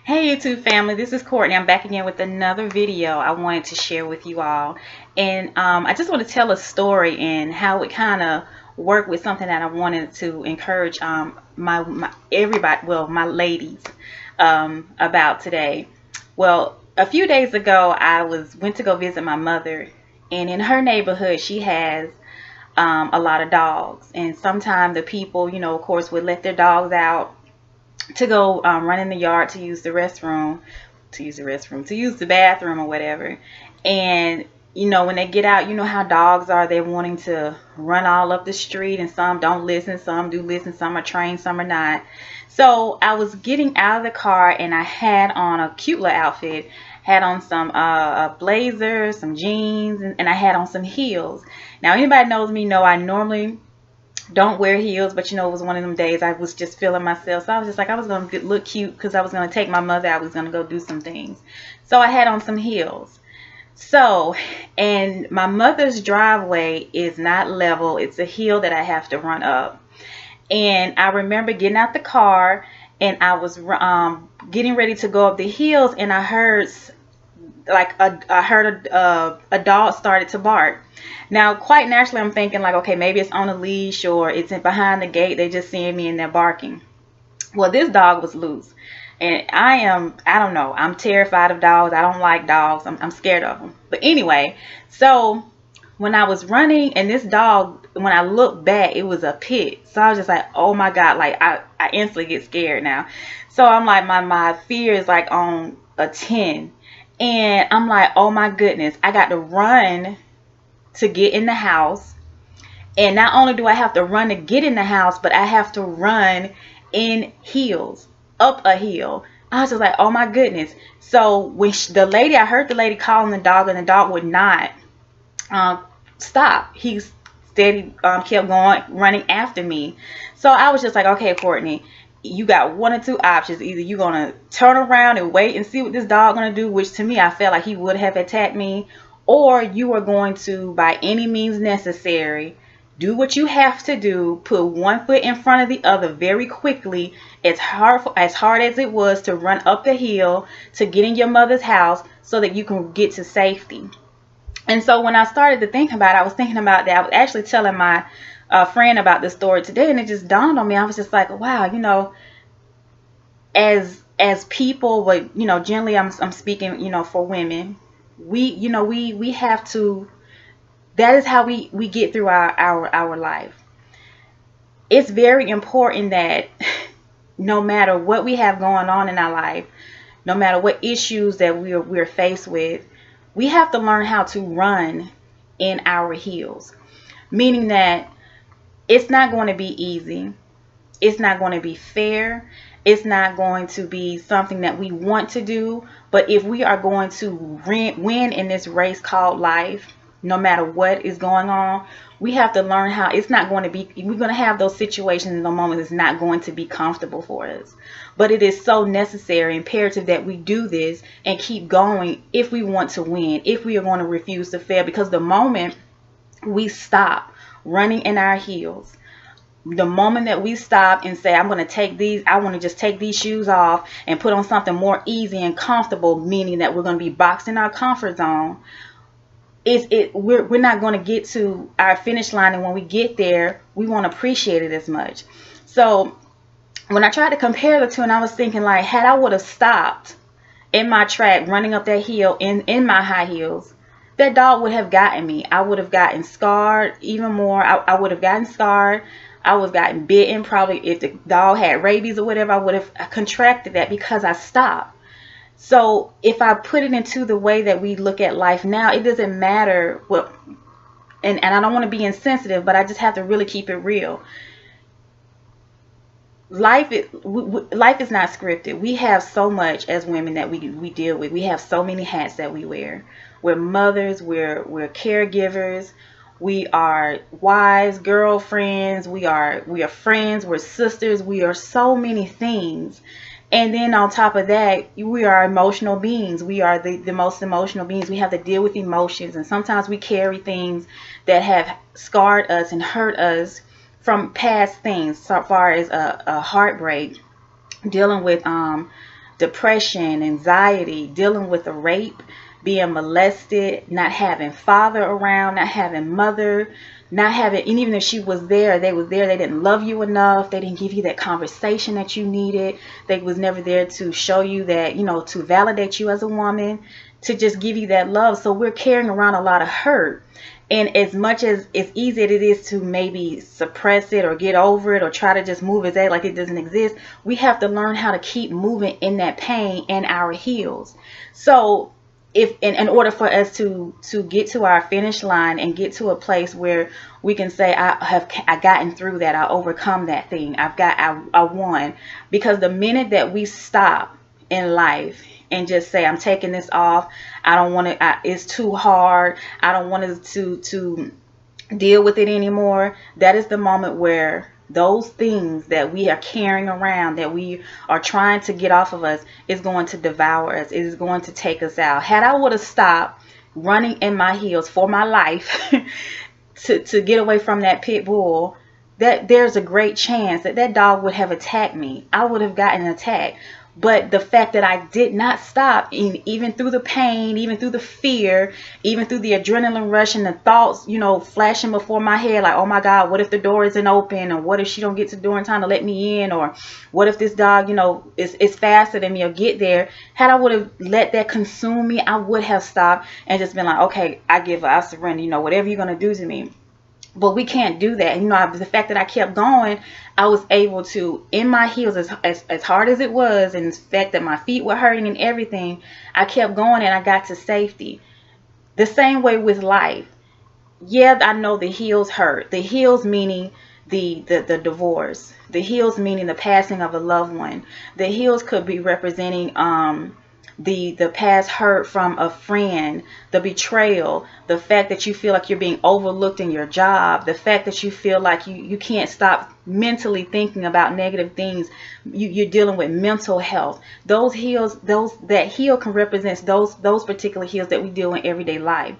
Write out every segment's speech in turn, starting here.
Hey YouTube family, this is Courtney. I'm back again with another video I wanted to share with you all. And I just want to tell a story and how it kind of worked with something that I wanted to encourage my everybody, well, my ladies about today. Well, a few days ago I went to go visit my mother, and in her neighborhood she has a lot of dogs, and sometimes the people, of course, would let their dogs out to go run in the yard to use the restroom, to use the bathroom or whatever. And when they get out, you know how dogs are, they're wanting to run all up the street, and some don't listen, some do listen, some are trained, some are not. So I was getting out of the car and I had on a cute little outfit, had on some a blazer, some jeans, and I had on some heels. Now anybody knows me know I normally don't wear heels, but it was one of them days I was just feeling myself. So I was just like, I was going to look cute because I was going to take my mother. I was going to go do some things. So I had on some heels. So, and my mother's driveway is not level. It's a hill that I have to run up. And I remember getting out the car and I was getting ready to go up the hills, and I heard a dog started to bark. Now, quite naturally, I'm thinking like, okay, maybe it's on a leash or it's behind the gate. They're just seeing me and they're barking. Well, this dog was loose, and I don't know, I'm terrified of dogs. I don't like dogs. I'm scared of them. But anyway, so when I was running, and this dog, when I looked back, it was a pit. So I was just like, oh my God, like I instantly get scared now. So I'm like, my fear is like on a 10. And I'm like, oh my goodness, I got to run to get in the house. And not only do I have to run to get in the house, but I have to run in heels, up a hill. I was just like, oh my goodness. So when I heard the lady calling the dog, and the dog would not stop. He steady kept going, running after me. So I was just like, okay, Courtney, you got one or two options. Either you're going to turn around and wait and see what this dog going to do, which to me, I felt like he would have attacked me, or you are going to, by any means necessary, do what you have to do, put one foot in front of the other very quickly, as hard as it was to run up the hill to get in your mother's house so that you can get to safety. And so when I started to think about it, I was thinking about that. I was actually telling my friend about this story today, and it just dawned on me. I was just like, wow, as people, but generally I'm speaking, for women, we have to, that is how we get through our life. It's very important that no matter what we have going on in our life, no matter what issues that we're faced with, we have to learn how to run in our heels. Meaning that it's not going to be easy. It's not going to be fair. It's not going to be something that we want to do. But if we are going to win in this race called life, no matter what is going on, we have to learn how it's not going to be, we're going to have those situations in the moment. It's not going to be comfortable for us. But it is so necessary, imperative that we do this and keep going if we want to win, if we are going to refuse to fail. Because the moment we stop running in our heels, the moment that we stop and say, I'm going to take these, I want to just take these shoes off and put on something more easy and comfortable, meaning that we're going to be boxed in our comfort zone, we're not going to get to our finish line. And when we get there, we won't appreciate it as much. So when I tried to compare the two, and I was thinking, like, had I would have stopped in my track running up that hill in my high heels, that dog would have gotten me. I would have gotten scarred even more. I would have gotten scarred. I would have gotten bitten. Probably if the dog had rabies or whatever, I would have contracted that because I stopped. So if I put it into the way that we look at life now, it doesn't matter what, and I don't want to be insensitive, but I just have to really keep it real. Life is not scripted. We have so much as women that we deal with. We have so many hats that we wear. We're mothers, we're caregivers, we are wives, girlfriends, we are friends, we're sisters, we are so many things. And then on top of that, we are emotional beings. We are the most emotional beings. We have to deal with emotions, and sometimes we carry things that have scarred us and hurt us from past things, so far as a heartbreak, dealing with depression, anxiety, dealing with a rape, being molested, not having father around, not having mother, not having, and even if she was there, they didn't love you enough. They didn't give you that conversation that you needed. They was never there to show you that, you know, to validate you as a woman, to just give you that love. So we're carrying around a lot of hurt. And as much as it's easy it is to maybe suppress it or get over it or try to just move it like it doesn't exist, we have to learn how to keep moving in that pain in our heels. So if in order for us to get to our finish line and get to a place where we can say, I gotten through that, I overcome that thing, I won. Because the minute that we stop in life and just say, I'm taking this off, I don't want to, it's too hard, I don't want to deal with it anymore, that is the moment where those things that we are carrying around, that we are trying to get off of us, is going to devour us. It is going to take us out. Had I would have stopped running in my heels for my life to get away from that pit bull, that there's a great chance that that dog would have attacked me. I would have gotten attacked. But the fact that I did not stop, even through the pain, even through the fear, even through the adrenaline rush and the thoughts, you know, flashing before my head, like, oh my God, what if the door isn't open? Or what if she don't get to the door in time to let me in? Or what if this dog, you know, is faster than me or get there? Had I would have let that consume me, I would have stopped and just been like, okay, I give up, I surrender, you know, whatever you're going to do to me. But we can't do that. You know, the fact that I kept going, I was able to, in my heels, as hard as it was, and the fact that my feet were hurting and everything, I kept going and I got to safety. The same way with life. Yeah, I know the heels hurt. The heels meaning the divorce. The heels meaning the passing of a loved one. The heels could be representing the past hurt from a friend, the betrayal, the fact that you feel like you're being overlooked in your job, the fact that you feel like you can't stop mentally thinking about negative things. You're dealing with mental health. Those heels, that heel can represent those particular heels that we deal in everyday life.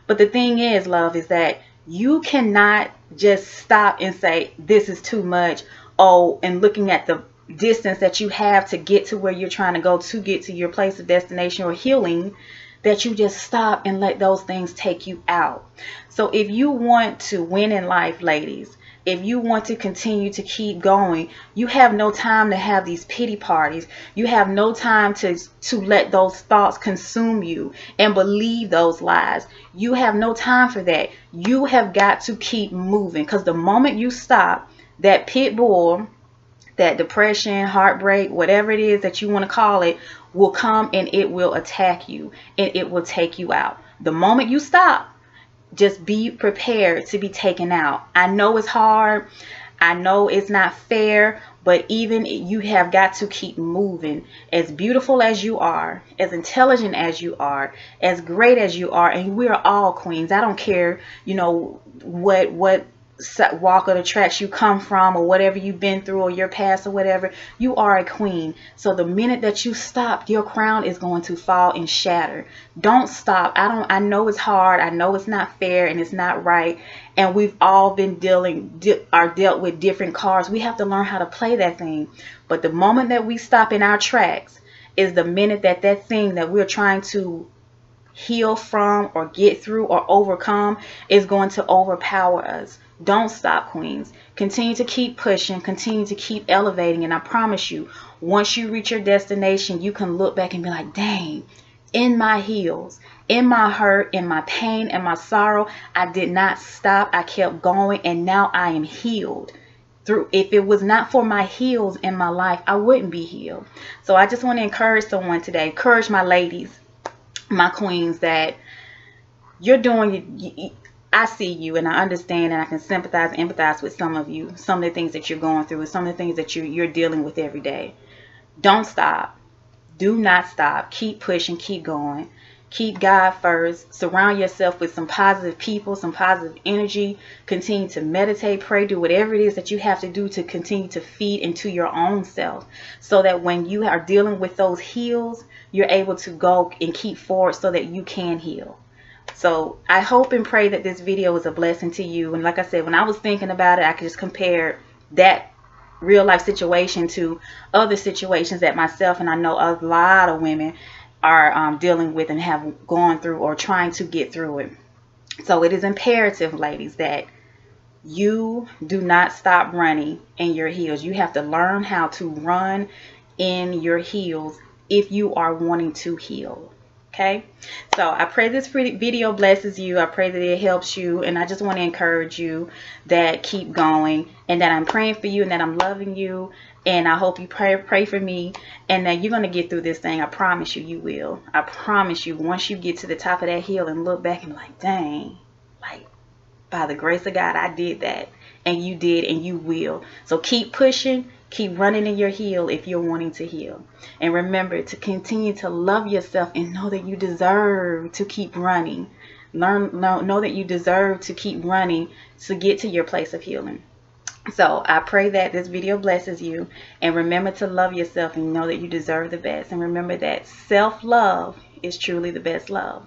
But the thing is, love, is that you cannot just stop and say, this is too much. Oh, and looking at the distance that you have to get to where you're trying to go to get to your place of destination or healing, that you just stop and let those things take you out. So if you want to win in life, ladies, if you want to continue to keep going, you have no time to have these pity parties. You have no time to let those thoughts consume you and believe those lies. You have no time for that. You have got to keep moving, because the moment you stop, that pit bull, that depression, heartbreak, whatever it is that you want to call it, will come and it will attack you and it will take you out. The moment you stop, just be prepared to be taken out. I know it's hard. I know it's not fair, but even you have got to keep moving. As beautiful as you are, as intelligent as you are, as great as you are, and we are all queens. I don't care, you know, what walk of the tracks you come from or whatever you've been through or your past or whatever, you are a queen. So the minute that you stop, your crown is going to fall and shatter. Don't stop. I know it's hard. I know it's not fair and it's not right. And we've all been dealt with different cards. We have to learn how to play that thing. But the moment that we stop in our tracks is the minute that thing that we're trying to heal from or get through or overcome is going to overpower us. Don't stop, queens. Continue to keep pushing, continue to keep elevating, and I promise you, once you reach your destination, you can look back and be like, dang, in my heels, in my hurt, in my pain, and my sorrow, I did not stop. I kept going, and now I am healed. If it was not for my heels in my life, I wouldn't be healed. So I just want to encourage someone today, encourage my ladies, my queens, that you're doing, I see you and I understand and I can sympathize and empathize with some of you, some of the things that you're going through and some of the things that you're dealing with every day. Don't stop. Do not stop. Keep pushing, keep going. Keep God first. Surround yourself with some positive people, some positive energy. Continue to meditate, pray, do whatever it is that you have to do to continue to feed into your own self, so that when you are dealing with those heals, you're able to go and keep forward so that you can heal. So I hope and pray that this video was a blessing to you. And like I said, when I was thinking about it, I could just compare that real life situation to other situations that myself and I know a lot of women are dealing with and have gone through or trying to get through it. So it is imperative, ladies, that you do not stop running in your heels. You have to learn how to run in your heels if you are wanting to heal. Okay, so I pray this video blesses you. I pray that it helps you, and I just want to encourage you that keep going, and that I'm praying for you, and that I'm loving you, and I hope you pray for me, and that you're going to get through this thing. I promise you, you will. I promise you, once you get to the top of that hill and look back and be like, dang, like, by the grace of God, I did that, and you did, and you will. So keep pushing. Keep running in your heel if you're wanting to heal. And remember to continue to love yourself and know that you deserve to keep running. Know that you deserve to keep running to get to your place of healing. So I pray that this video blesses you. And remember to love yourself and know that you deserve the best. And remember that self-love is truly the best love.